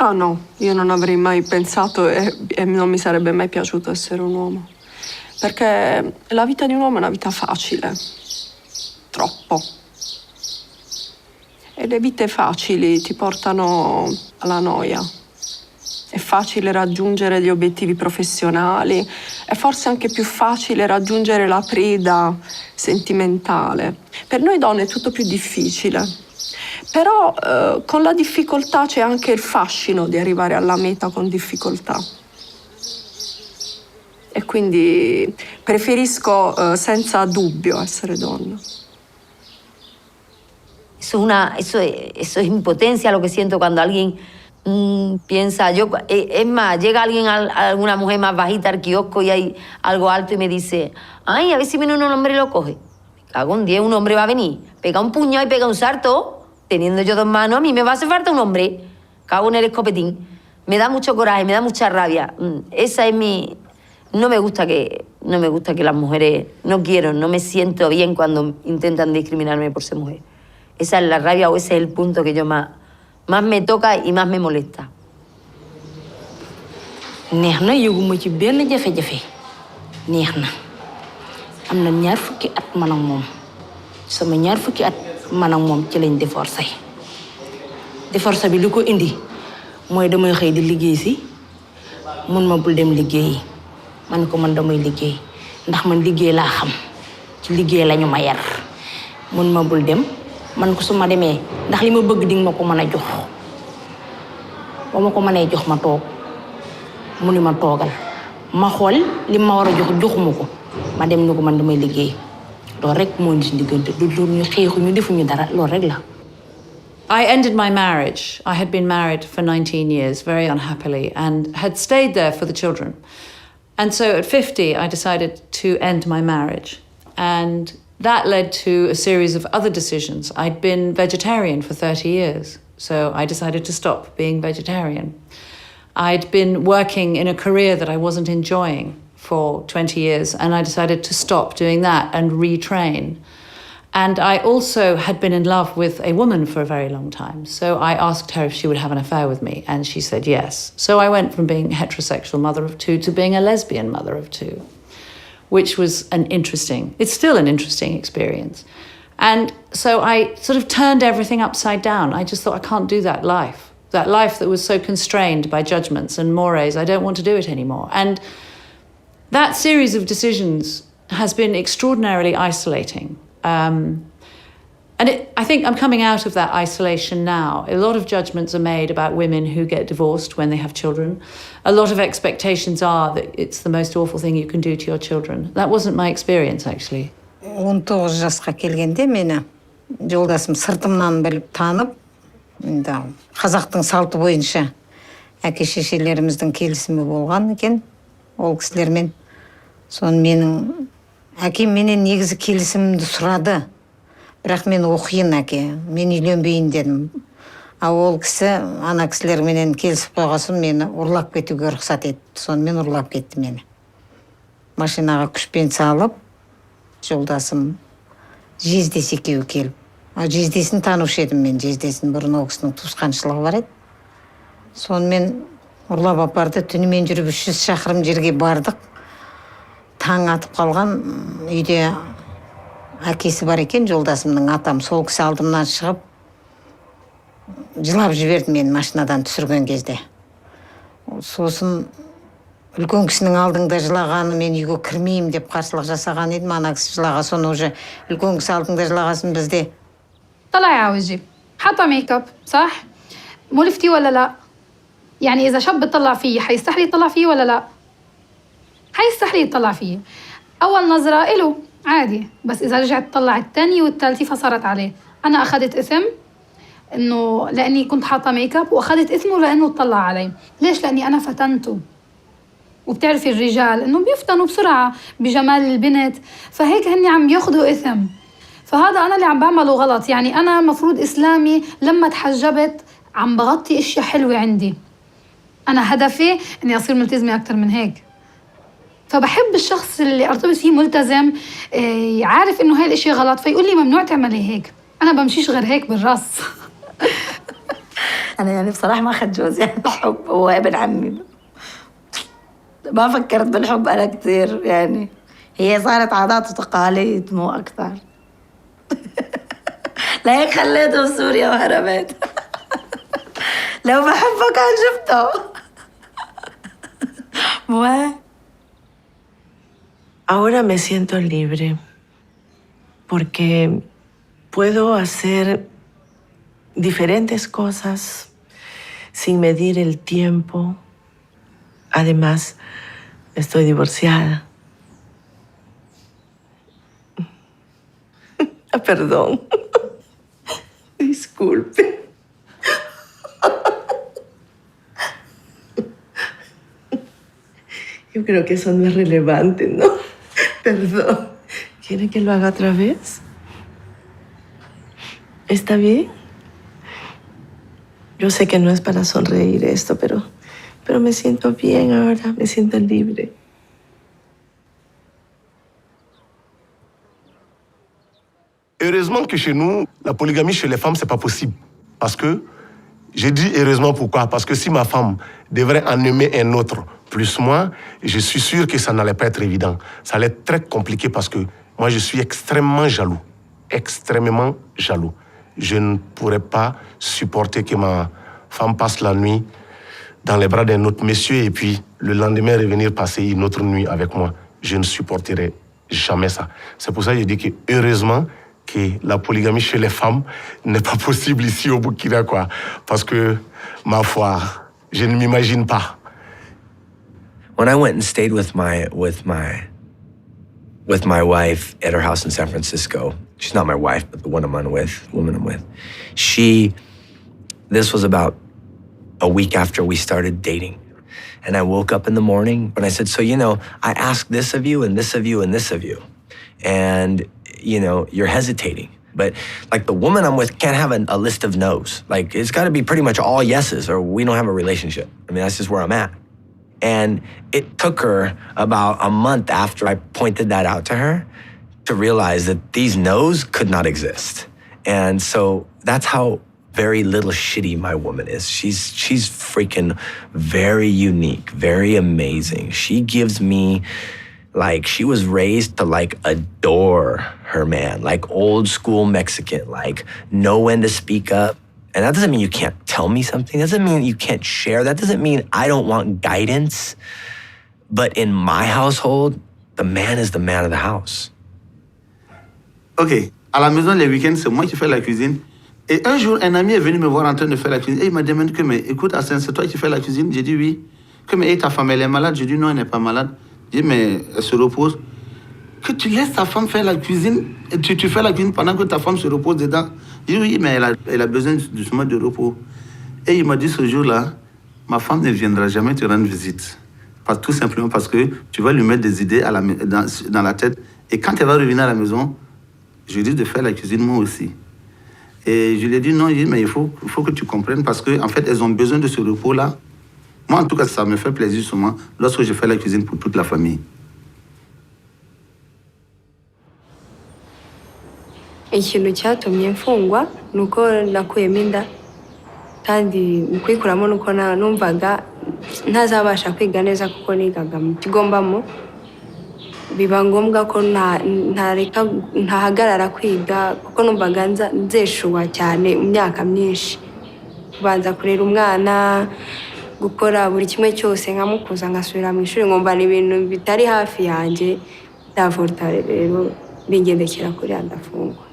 Ah no, io non avrei mai pensato e non mi sarebbe mai piaciuto essere un uomo. Perché la vita di un uomo è una vita facile. Troppo. E le vite facili ti portano alla noia. È facile raggiungere gli obiettivi professionali, è forse anche più facile raggiungere la preda sentimentale. Per noi donne è tutto più difficile. Però con la difficoltà c'è anche il fascino di arrivare alla meta con difficoltà. E quindi preferisco senza dubbio essere donna. Eso es impotencia lo que siento cuando alguien piensa, es más, llega alguien, alguna mujer más bajita al kiosco y hay algo alto y me dice, ay, a ver si viene un hombre y lo coge. Me cago en 10, un hombre va a venir, pega un puñado y pega un salto, teniendo yo 2 manos, a mí me va a hacer falta un hombre. Cago en el escopetín. Me da mucho coraje, me da mucha rabia. Esa es mi... No me gusta que las mujeres... no me siento bien cuando intentan discriminarme por ser mujer. Esa es la rabia o ese es el punto que yo más me toca y más me molesta. neex na yëguma ci benn jafe-jafe neex na am na ñaar fukki at man ak moom sama ñaar fukki at man ak moom ci lañ divorce bi li ko indi mooy damay xëy di liggéey si mun ma bul dem liggéeyi man ko man damay liggéey ndax man liggéey laa xam ci liggéey lañu ma yar mun ma bul dem man ko suma demee ndax li ma bëgg di nga ma ko mën a jox ba ma ko mënee jox ma toog mu ni ma toogal ma xool li ma war a jox joxuma ko ma dem ni ko man damay liggéey loolu rek moo ñu si diggante du ñu xeexu ñu defuñu dara loolu rek la. I ended my marriage. I had been married for 19 years, very unhappily, and had stayed there for the children. And so at 50, I decided to end my marriage. And that led to a series of other decisions. I'd been vegetarian for 30 years, so I decided to stop being vegetarian. I'd been working in a career that I wasn't enjoying for 20 years, and I decided to stop doing that and retrain. And I also had been in love with a woman for a very long time. So I asked her if she would have an affair with me, and she said yes. So I went from being a heterosexual mother of 2 to being a lesbian mother of 2, which was it's still an interesting experience. And so I sort of turned everything upside down. I just thought, I can't do that life that was so constrained by judgments and mores. I don't want to do it anymore. And that series of decisions has been extraordinarily isolating. I think I'm coming out of that isolation now. A lot of judgments are made about women who get divorced when they have children. A lot of expectations are that it's the most awful thing you can do to your children. That wasn't my experience, actually. 19 жасқа келгенде мені жолдасым сыртымнан біліп танып, қазақтың салты бойынша әке-шешелеріміздің келісімі болған екен, ол кісілермен. Соны менің әкем менен негізі келісімімді сұрады. Бірақ мен оқиын әке, мен үйленбейін дедім. А ол кісі, ана кісілерменен келісіп қойғасын мені ұрлап кетуге рұқсат етті. Сонымен ұрлап кетті мені. Машинаға күшпен салып, жолдасым жездесі екеуі келіп. Жездесін танушы едім мен, жездесін бұрын ол кісінің туысқаншылығы бар еді. Сонымен ұрлап апарды, түнімен жүріп 300 шақырым жерге бардық. Таң атып қалған үйде әкесі бар екен, жолдасымның атам. Сол кісі алдымнан шығып, жылап жіберді мен машинадан түсірген кезде. Сосын үлкен кісінің алдыңда жылағаны, мен үйге кірмеймін деп қарсылық жасаған едім. Ана кісі жылаға, соны уже үлкен кісі алдыңда жылағасын бізде. طلعي على وجهي، حاطة ميك اب، صح؟ ملفتي ولا لا؟ يعني إذا شاب بيطلع فيي حيستحلي يطلع فيي ولا لا؟ حيستحلي يطلع فيي. أول نظرة إله عادي، بس إذا رجعت تطلع الثانية والثالثة فصارت عليه. أنا أخذت إثم إنه لأني كنت حاطة ميك اب، وأخذت إثمه لأنه اطلع علي. ليش؟ لأني أنا فتنته. وبتعرفي الرجال إنه بيفتنوا بسرعة بجمال البنت، فهيك هني عم ياخذوا إثم. فهذا أنا اللي عم بعمله غلط. يعني أنا مفروض إسلامي لما تحجبت عم بغطي أشياء حلوة عندي. أنا هدفي إني أصير ملتزمة أكتر من هيك. فبحب الشخص اللي أرتبط فيه ملتزم، عارف إنه هاي الأشياء غلط، فيقول لي ممنوع تعملي هيك. أنا بمشيش غير هيك بالراس. أنا يعني بصراحة ما أخذت جوزي عن الحب، هو ابن عمي. ما فكرت بالحب أنا كثير يعني، هي صارت عادات وتقاليد مو أكثر. لهيك خليته بسوريا وهربت. لو بحبه كان شفته. Ahora me siento libre porque puedo hacer diferentes cosas sin medir el tiempo. Además, estoy divorciada. Perdón. Disculpe. Yo creo que eso no es relevante, ¿no? Perdón. ¿Quiere que lo haga otra vez? ¿Está bien? Yo sé que no es para sonreír esto, pero me siento bien ahora, me siento libre. Heureusement que chez nous, la polygamie chez les femmes, c'est pas possible. Parce que, j'ai dit heureusement pourquoi? Parce que si ma femme devrait en aimer un autre plus moi, je suis sûr que ça n'allait pas être évident. Ça allait être très compliqué parce que moi, je suis extrêmement jaloux. Extrêmement jaloux. Je ne pourrais pas supporter que ma femme passe la nuit dans les bras d'un autre monsieur et puis le lendemain revenir passer une autre nuit avec moi. Je ne supporterai jamais ça. C'est pour ça que je dis que heureusement que la polygamie chez les femmes n'est pas possible ici au Burkina, quoi. Parce que, ma foi, je ne m'imagine pas. When I went and stayed with my wife at her house in San Francisco, she's not my wife, but the woman I'm with, this was about a week after we started dating. And I woke up in the morning and I said, so, I asked this of you and this of you and this of you. And, you're hesitating. But like the woman I'm with can't have a list of no's. Like it's got to be pretty much all yeses or we don't have a relationship. I mean, that's just where I'm at. And it took her about a month after I pointed that out to her to realize that these no's could not exist. And so that's how very little shitty my woman is. She's freaking very unique, very amazing. She gives me, like, she was raised to, like, adore her man, like old school Mexican, like, know when to speak up. And that doesn't mean you can't tell me something. That doesn't mean you can't share. That doesn't mean I don't want guidance. But in my household, the man is the man of the house. OK, à la maison, les week-ends, c'est moi qui fais la cuisine. Et un jour, un ami est venu me voir en train de faire la cuisine. Et il m'a demandé que, mais écoute, Hassan, c'est toi qui fais la cuisine? J'ai dit oui. Que, mais ta femme, elle est malade? J'ai dit non, elle n'est pas malade. J'ai dit, mais elle se repose. Que tu laisses ta femme faire la cuisine, et tu fais la cuisine pendant que ta femme se repose dedans. J'ai dit oui, mais elle a besoin justement de repos. Et il m'a dit ce jour-là, ma femme ne viendra jamais te rendre visite. Tout simplement parce que tu vas lui mettre des idées dans la tête. Et quand elle va revenir à la maison, je lui dis de faire la cuisine moi aussi. Et je lui ai dit non, mais il faut que tu comprennes parce qu'en fait, elles ont besoin de ce repos-là. Moi, en tout cas, ça me fait plaisir souvent lorsque je fais la cuisine pour toute la famille. Ikintu cyatumye mfungwa ni uko nakuyemo inda kandi mu kuyikuramo ni uko numvaga ntazabasha kwiga neza kuko nigaga mu kigo mbamo biba ngombwa ko ntahagarara kwiga kuko numvaga nzeshuwa cyane imyaka myinshi kubanza kurera umwana gukora buri kimwe cyose nkamukuza ngasubira mu ishuri ngomba ni ibintu bitari hafi yanjye ndavuta rero bingendekera kuri ndafungwa.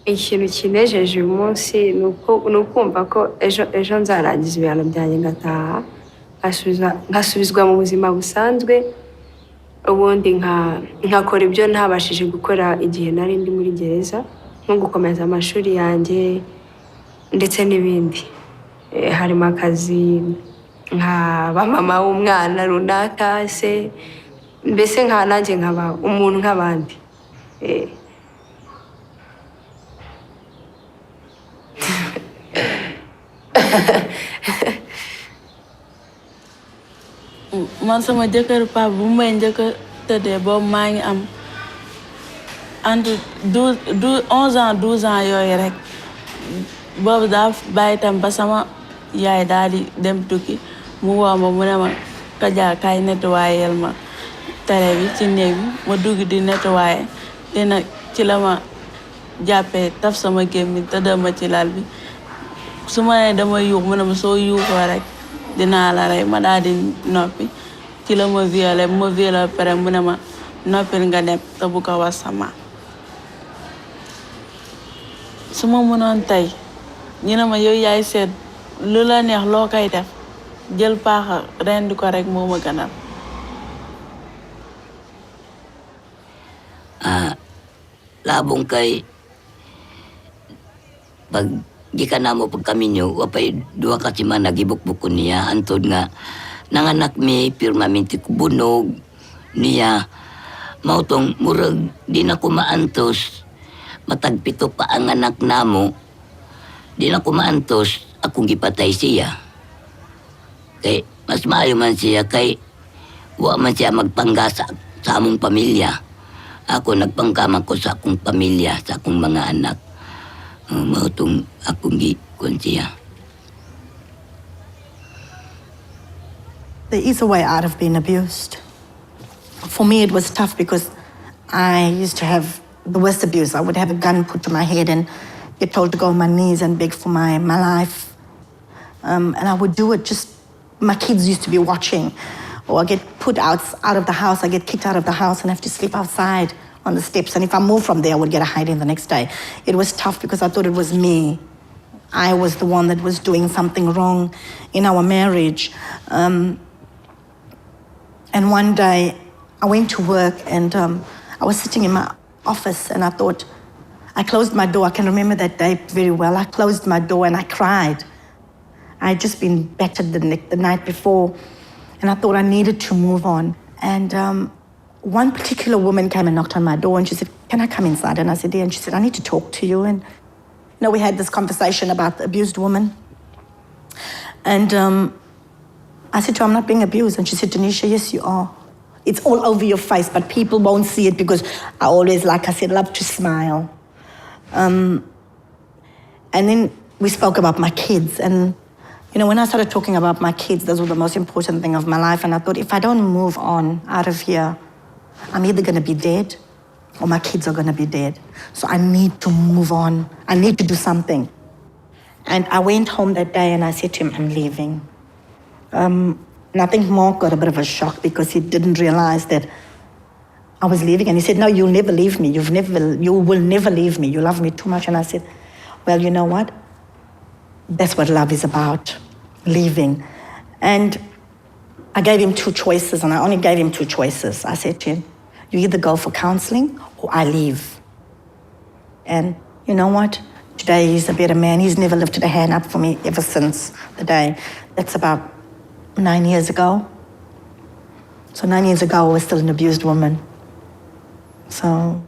Ikintu kinejeje uyu munsi ni ukumva ko ejo nzarangiza ibihano byanjye ngataha nkasubizwa mu buzima busanzwe ubundi nkakora ibyo ntabashije gukora igihe nari ndi muri gereza nko gukomeza amashuri yanjye ndetse n'ibindi harimo akazi nkaba mama w'umwana runaka se mbese nanjye nkaba umuntu nk'abandi. Man sama jëkkër pap bu may njëkk a tëddee boobu maa ngi am entre 11 ans 12 ans yooyu rek boobu daa bàyyi tam ba sama yaay daal di dem tukki mu woo ma mu ne ma Kaja kaay nettoyel ma télé bi ci néeg bi ma dugg di nettoyer dina ci la ma jàppee taf sama gémmiñ tëddal ma ci lal bi su ma nee dama yuux mu ne ma soo yuuxoo rek dinaa la rey ma daal di noppi ci la ma violé pare mu ne ma noppil nga dem te bu ko wax sama su ma mënoon tey ñu ne ma yow yaay seet lu la neex loo koy def jël paaxa rendi ko rek moo ma gënal. Labong kay pag gikan na mo pag kami nyo, wapay dua kasi man nagibuk-bukon niya, antod nga nanganak mi pirmamente kubunog niya, mautong murag di na kumaantos, matagpito pa ang anak namo, di na kumaantos, akong gipatay siya. Kay mas maayo man siya kay wa man siya magpanggasa sa among pamilya. Ako nagpangkama ko sa akong pamilya, sa akong mga anak. Mautong akong gikon siya. There is a way out of being abused. For me, it was tough because I used to have the worst abuse. I would have a gun put to my head and get told to go on my knees and beg for my life. And I would do it just, my kids used to be watching. Or I get put out of the house, I get kicked out of the house and have to sleep outside on the steps. And if I moved from there, I would get a hiding the next day. It was tough because I thought it was me. I was the one that was doing something wrong in our marriage. And one day I went to work and I was sitting in my office and I thought, I closed my door. I can remember that day very well. I closed my door and I cried. I had just been battered the night before. And I thought I needed to move on. And one particular woman came and knocked on my door and she said, can I come inside? And I said, yeah. And she said, I need to talk to you. And we had this conversation about the abused woman. And I said to her, I'm not being abused. And she said, Tanisha, yes, you are. It's all over your face, but people won't see it because I always, like I said, love to smile. And then we spoke about my kids. And when I started talking about my kids, those were the most important thing of my life. And I thought, if I don't move on out of here, I'm either going to be dead or my kids are going to be dead. So I need to move on. I need to do something. And I went home that day and I said to him, I'm leaving. And I think Mark got a bit of a shock because he didn't realize that I was leaving. And he said, no, you'll never leave me. You will never leave me. You love me too much. And I said, well, you know what? That's what love is about, leaving. And I gave him two choices, and I only gave him two choices. I said to him, you either go for counseling or I leave. And you know what? Today he's a better man. He's never lifted a hand up for me ever since the day. That's about 9 years ago. So 9 years ago, I was still an abused woman. So